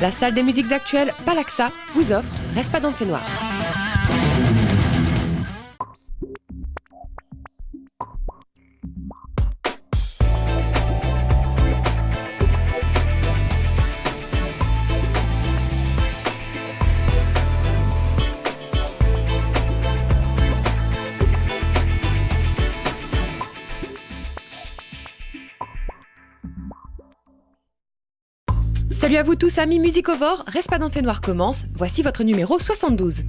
La salle des musiques actuelles, Palaxa, vous offre Reste pas dans le fait noir. Salut à vous tous amis musicovores, Reste pas dans le fait noir commence, voici votre numéro 72.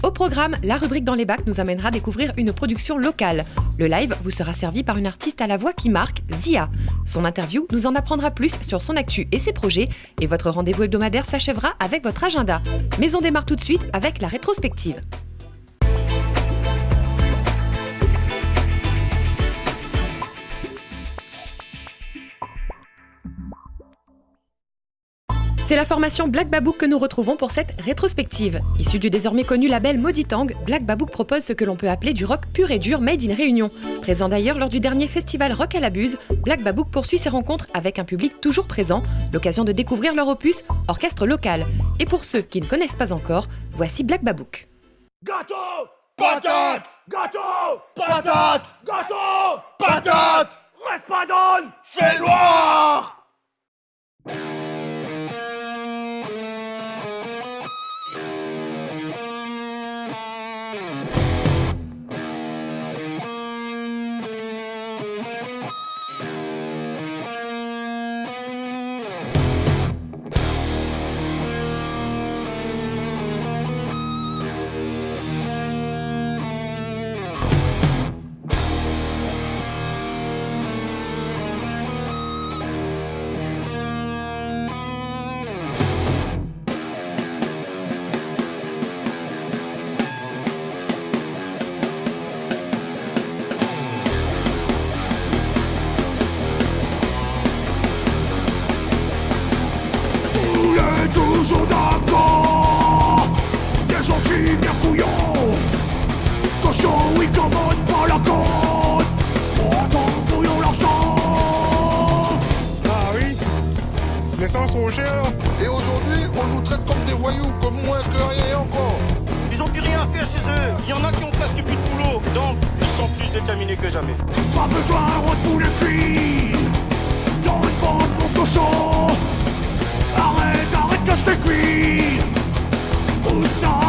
Au programme, la rubrique dans les bacs nous amènera à découvrir une production locale. Le live vous sera servi par une artiste à la voix qui marque, Zia. Son interview nous en apprendra plus sur son actu et ses projets, et votre rendez-vous hebdomadaire s'achèvera avec votre agenda. Mais on démarre tout de suite avec la rétrospective. C'est la formation Black Babouk que nous retrouvons pour cette rétrospective. Issue du désormais connu label Mauditang, Black Babouk propose ce que l'on peut appeler du rock pur et dur made in Réunion. Présent d'ailleurs lors du dernier festival Rock à la Buse, Black Babouk poursuit ses rencontres avec un public toujours présent, l'occasion de découvrir leur opus Orchestre local. Et pour ceux qui ne connaissent pas encore, voici Black Babouk. Gâteau, patate, gâteau, patate, gâteau, patate, reste pas dans le fait noir. Toujours d'accord, bien gentil, bien couillon. Cochon, oui, commande pas la côte. Pour entendre bouillon leur sang. Ah oui, l'essence trop chère. Et aujourd'hui, on nous traite comme des voyous, comme moins que rien encore. Ils ont plus rien à faire chez eux. Il y en a qui ont presque plus de boulot. Donc, ils sont plus déterminés que jamais. Pas besoin de poulet cuit dans une bande, mon cochon. Arrête que je t'ai cuit. Où ça,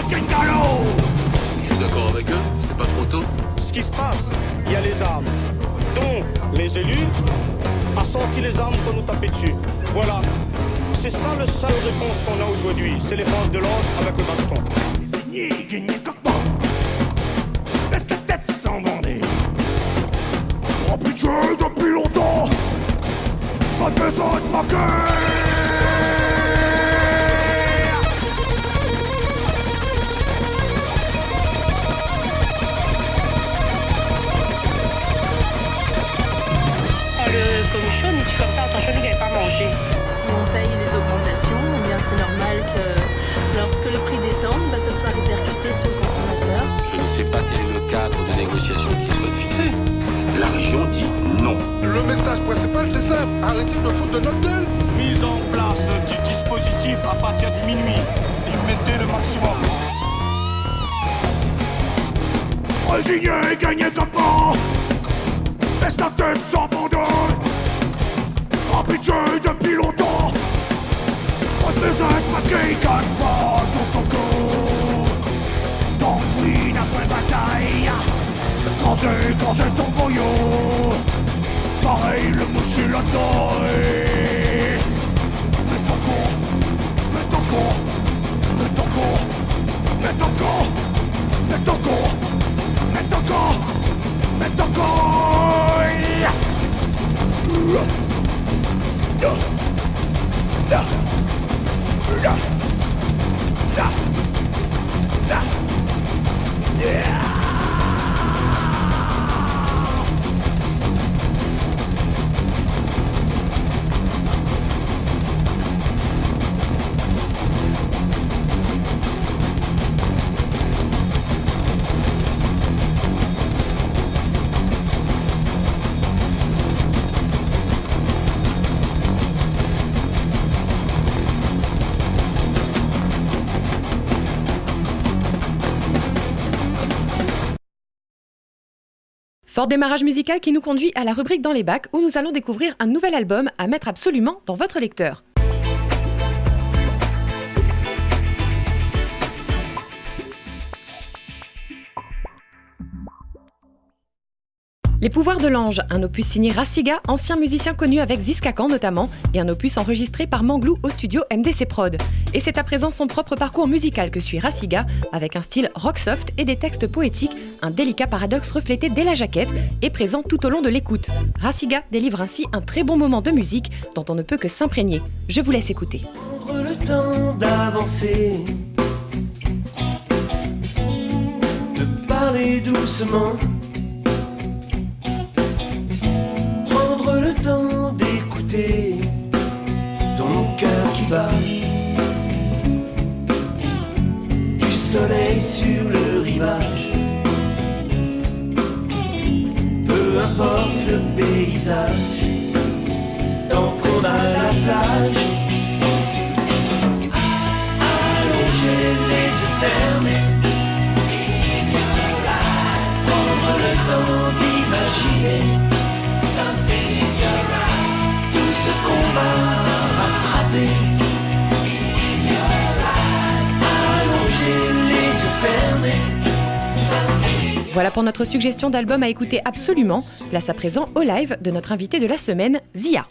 Gengalo? Je suis d'accord avec eux, c'est pas trop tôt. Ce qui se passe, il y a les armes. Donc, les élus ont sorti les armes pour nous taper dessus. Voilà. C'est ça la seule réponse qu'on a aujourd'hui. C'est les forces de l'ordre avec le baston. Signé, gagné, coquement. Laisse ta tête sans Vendée. Oh pitié, depuis longtemps. Pas besoin de manquer. Le commission nous dit comme ça, attention, il n'avait pas mangé. Si on paye les augmentations, eh bien c'est normal que lorsque le prix descend, ça soit répercuté sur le consommateur. Je ne sais pas quel est le cadre de négociation qui souhaite fixer. La région dit non. Le message principal, c'est simple. Arrêtez de foutre de notre gueule. Mise en place du dispositif à partir de minuit. Et mettez le maximum. Résigné, gagné coquement. Laisse ta tête sans Vendée. Habitué depuis longtemps. Pas besoin de paquet, casse pas ton coco. Ton oui, après bataille. Quand j'ai ton boyau. Pareil, le mouche la taille. Mets ton con, mets ton con, mets ton con, mets ton con, mets ton con, mets ton con, mets ton con. Fort démarrage musical qui nous conduit à la rubrique Dans les bacs où nous allons découvrir un nouvel album à mettre absolument dans votre lecteur. Les pouvoirs de l'ange, un opus signé Rassiga, ancien musicien connu avec Ziskakan notamment, et un opus enregistré par Manglou au studio MDC Prod. Et c'est à présent son propre parcours musical que suit Rassiga, avec un style rock soft et des textes poétiques, un délicat paradoxe reflété dès la jaquette et présent tout au long de l'écoute. Rassiga délivre ainsi un très bon moment de musique dont on ne peut que s'imprégner. Je vous laisse écouter. Prendre le temps d'avancer, de parler doucement, le temps d'écouter ton cœur qui bat, du soleil sur le rivage, peu importe le paysage, tant qu'on a la plage, allonger les yeux fermés, prendre le temps d'imaginer tout ce qu'on va rattraper. Allonger les yeux fermés. Voilà pour notre suggestion d'album à écouter absolument. Place à présent au live de notre invité de la semaine, Zia.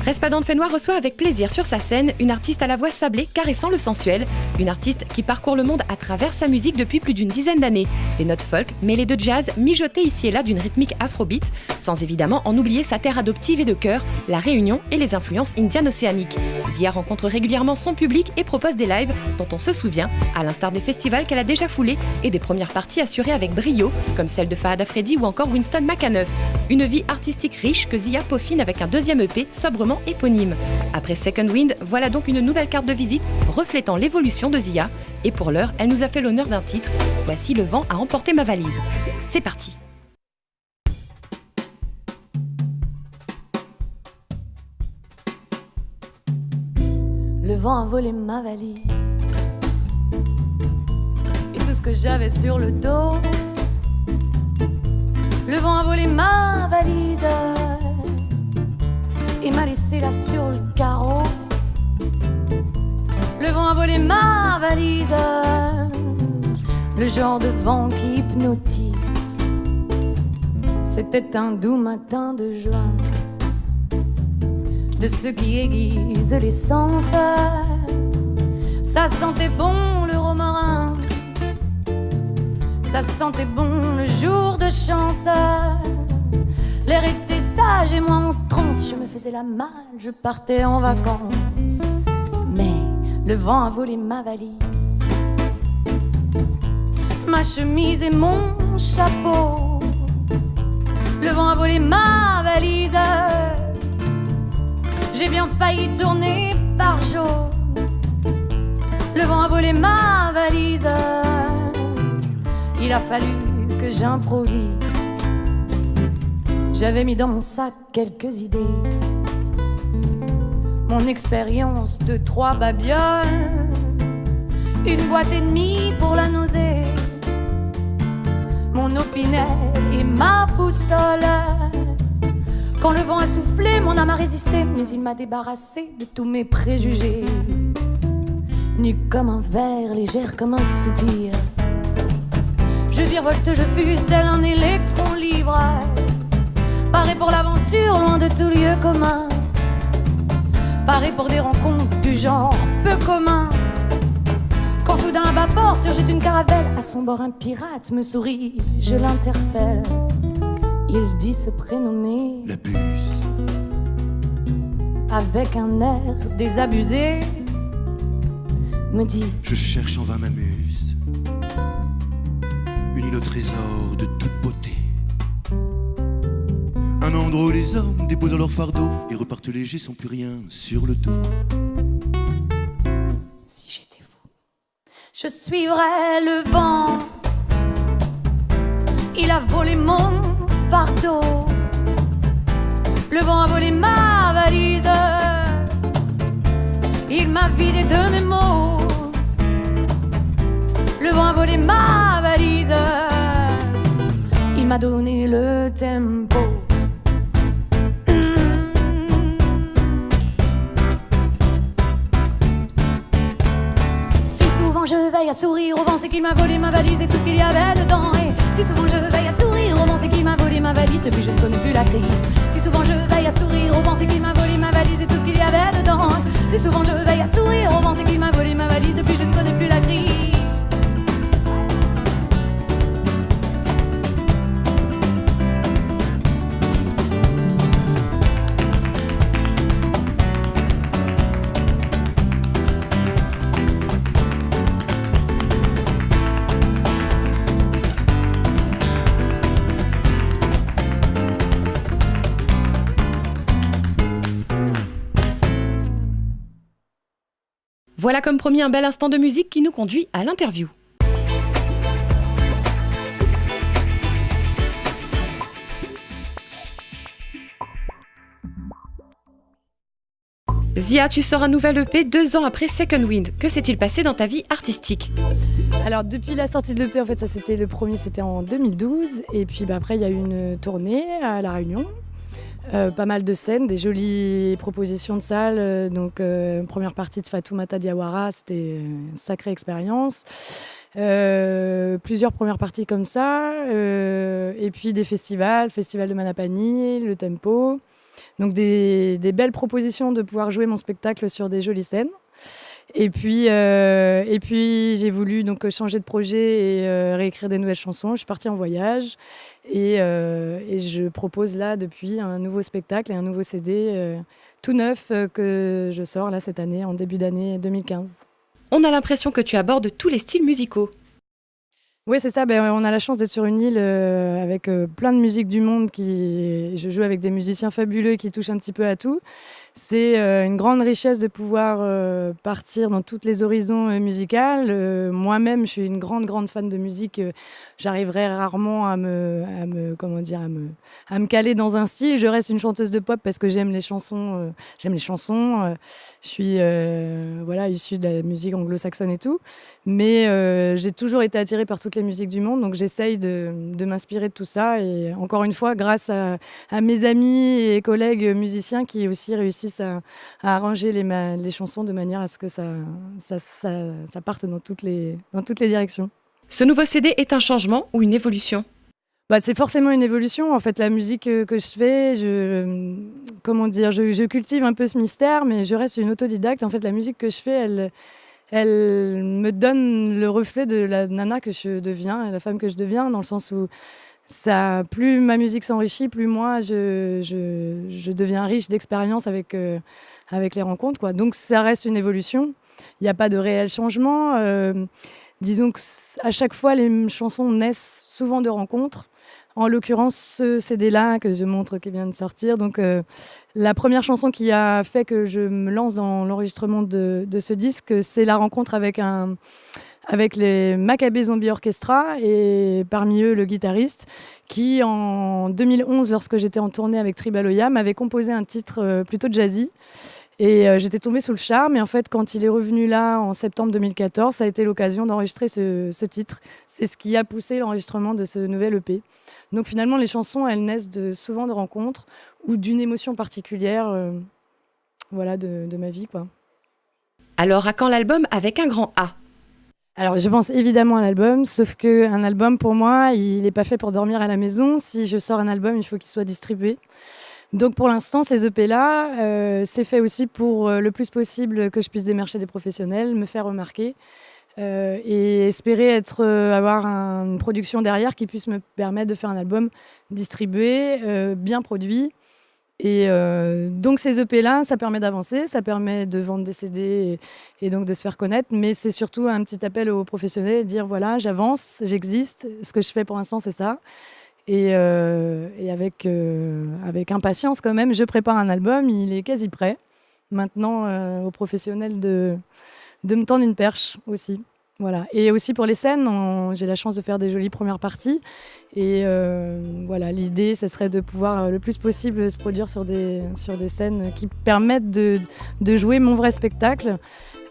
Respadon Fénois reçoit avec plaisir sur sa scène une artiste à la voix sablée caressant le sensuel, une artiste qui parcourt le monde à travers sa musique depuis plus d'une dizaine d'années. Des notes folk mêlées de jazz, mijotées ici et là d'une rythmique afrobeat, sans évidemment en oublier sa terre adoptive et de cœur, la Réunion et les influences indiano-océaniques. Zia rencontre régulièrement son public et propose des lives dont on se souvient, à l'instar des festivals qu'elle a déjà foulés et des premières parties assurées avec brio, comme celle de Fahad Afredi ou encore Winston McAnuff. Une vie artistique riche que Zia peaufine avec un deuxième EP sobrement éponyme. Après Second Wind, voilà donc une nouvelle carte de visite reflétant l'évolution de Zia. Et pour l'heure, elle nous a fait l'honneur d'un titre. Voici Le vent a emporté ma valise. C'est parti. Le vent a volé ma valise et tout ce que j'avais sur le dos. Le vent a volé ma valise et m'a laissé là sur le carreau. Le vent a volé ma valise, le genre de vent qui hypnotise. C'était un doux matin de juin, de ceux qui aiguisent les sens. Ça sentait bon le romarin, ça sentait bon le jour de chance. L'air était sage et moi en transe, je me faisais la malle, je partais en vacances. Mais le vent a volé ma valise, ma chemise et mon chapeau. Le vent a volé ma valise, j'ai bien failli tourner par jaune. Le vent a volé ma valise, il a fallu que j'improvise. J'avais mis dans mon sac quelques idées, mon expérience de 3 babioles, une boîte et demie pour la nausée, mon opinel et ma boussole. Quand le vent a soufflé, mon âme a résisté, mais il m'a débarrassé de tous mes préjugés. Nu comme un ver, légère comme un soupir, je virevolte, je fuse tel un électron libre, paré pour l'aventure, loin de tout lieu commun, paré pour des rencontres du genre peu commun. Quand soudain un vapeur surgit une caravelle, à son bord un pirate me sourit, je l'interpelle. Il dit se prénommer la Buse. Avec un air désabusé, me dit: je cherche en vain ma muse, une île au trésor de toute beauté, un endroit où les hommes déposent leur fardeau et repartent légers sans plus rien sur le dos. Si j'étais vous, je suivrais le vent. Il a volé mon fardeau, le vent a volé ma valise. il m'a vidé de mes mots. Le vent a volé ma valise, il m'a donné le tempo. Si souvent je veille à sourire au vent, c'est qu'il m'a volé ma valise et tout ce qu'il y avait dedans. Et si souvent je veille à sourire au vent, c'est qu'il m'a volé ma valise depuis je ne connais plus la crise. Si souvent je veille à sourire au vent, c'est qu'il m'a volé ma valise et tout ce qu'il y avait dedans. Si souvent je veille à sourire au vent, c'est qu'il m'a volé ma valise depuis je ne connais plus la crise. Voilà comme promis un bel instant de musique qui nous conduit à l'interview. Zia, tu sors un nouvel EP 2 ans après Second Wind. Que s'est-il passé dans ta vie artistique ? Alors depuis la sortie de l'EP, en fait, ça c'était le premier, c'était en 2012. Et puis après, il y a eu une tournée à La Réunion. Pas mal de scènes, des jolies propositions de salles. Première partie de Fatoumata Diawara, c'était une sacrée expérience. Plusieurs premières parties comme ça. Et puis des festivals, Festival de Manapani, le Tempo. Donc des belles propositions de pouvoir jouer mon spectacle sur des jolies scènes. Et puis j'ai voulu donc changer de projet et réécrire des nouvelles chansons. Je suis partie en voyage et je propose là depuis un nouveau spectacle et un nouveau CD tout neuf que je sors là cette année, en début d'année 2015. On a l'impression que tu abordes tous les styles musicaux. Oui, c'est ça. On a la chance d'être sur une île avec plein de musiques du monde. Je joue avec des musiciens fabuleux qui touchent un petit peu à tout. C'est une grande richesse de pouvoir partir dans tous les horizons musicaux. Moi-même, je suis une grande fan de musique. J'arriverai rarement à me caler dans un style. Je reste une chanteuse de pop parce que j'aime les chansons. Je suis issue de la musique anglo-saxonne et tout. Mais j'ai toujours été attirée par toutes les musiques du monde. Donc j'essaye de m'inspirer de tout ça. Et encore une fois, grâce à mes amis et collègues musiciens qui aussi réussissent à arranger les chansons de manière à ce que ça parte dans toutes les directions. Ce nouveau CD est un changement ou une évolution ? C'est forcément une évolution. En fait, la musique que je fais, je cultive un peu ce mystère, mais je reste une autodidacte. En fait, la musique que je fais, elle me donne le reflet de la nana que je deviens, la femme que je deviens, dans le sens où plus ma musique s'enrichit, plus moi je deviens riche d'expérience avec les rencontres, quoi. Donc ça reste une évolution. Il n'y a pas de réel changement. Disons qu'à chaque fois, les chansons naissent souvent de rencontres. En l'occurrence, ce CD-là que je montre qui vient de sortir. Donc la première chanson qui a fait que je me lance dans l'enregistrement de ce disque, c'est la rencontre avec les Maccabées Zombie Orchestra et parmi eux le guitariste qui en 2011, lorsque j'étais en tournée avec Tribaloya, m'avait composé un titre plutôt jazzy. Et j'étais tombée sous le charme. Et en fait, quand il est revenu là en septembre 2014, ça a été l'occasion d'enregistrer ce titre. C'est ce qui a poussé l'enregistrement de ce nouvel EP. Donc finalement, les chansons, elles naissent souvent de rencontres ou d'une émotion particulière de ma vie, quoi. Alors, à quand l'album avec un grand A ? Alors, je pense évidemment à l'album, sauf qu'un album, pour moi, il n'est pas fait pour dormir à la maison. Si je sors un album, il faut qu'il soit distribué. Donc, pour l'instant, ces EP-là, c'est fait aussi pour le plus possible que je puisse démarcher des professionnels, me faire remarquer et espérer avoir une production derrière qui puisse me permettre de faire un album distribué, bien produit. Et donc ces EP-là, ça permet d'avancer, ça permet de vendre des CD et donc de se faire connaître, mais c'est surtout un petit appel aux professionnels, dire voilà, j'avance, j'existe, ce que je fais pour l'instant c'est ça. Et avec impatience quand même, je prépare un album, il est quasi prêt. Maintenant, aux professionnels de me tendre une perche aussi. Voilà. Et aussi pour les scènes, j'ai la chance de faire des jolies premières parties. Et voilà, l'idée, ce serait de pouvoir le plus possible se produire sur des scènes qui permettent de jouer mon vrai spectacle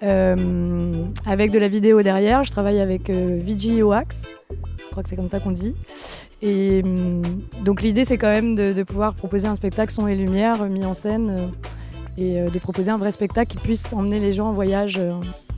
avec de la vidéo derrière. Je travaille avec VG Wax, je crois que c'est comme ça qu'on dit. Et donc l'idée, c'est quand même de pouvoir proposer un spectacle son et lumière mis en scène et de proposer un vrai spectacle qui puisse emmener les gens en voyage.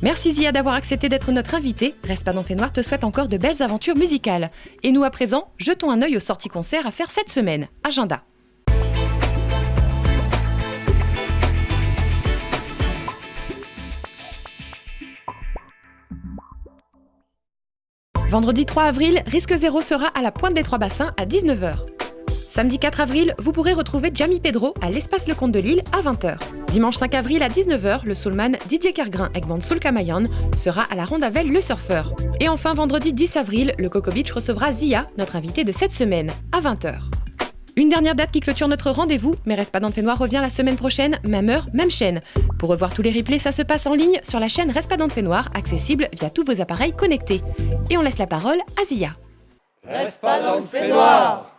Merci Zia d'avoir accepté d'être notre invitée. Respa dans Fait Noir te souhaite encore de belles aventures musicales. Et nous à présent, jetons un œil aux sorties concerts à faire cette semaine. Agenda. Vendredi 3 avril, Risque Zéro sera à la Pointe des Trois Bassins à 19h. Samedi 4 avril, vous pourrez retrouver Jamie Pedro à l'Espace Le Comte de Lille à 20h. Dimanche 5 avril à 19h, le soulman Didier Kergrin avec Van Soulkamayan sera à la Rondavel Le Surfeur. Et enfin, vendredi 10 avril, le Coco Beach recevra Zia, notre invitée de cette semaine, à 20h. Une dernière date qui clôture notre rendez-vous, mais Reste pas dans le Fait Noir revient la semaine prochaine, même heure, même chaîne. Pour revoir tous les replays, ça se passe en ligne sur la chaîne Reste pas dans le Fait Noir, accessible via tous vos appareils connectés. Et on laisse la parole à Zia. Reste pas dans le Fait Noir.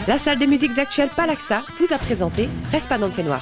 La salle des musiques actuelles Palaxa vous a présenté Reste pas dans le Fait Noir.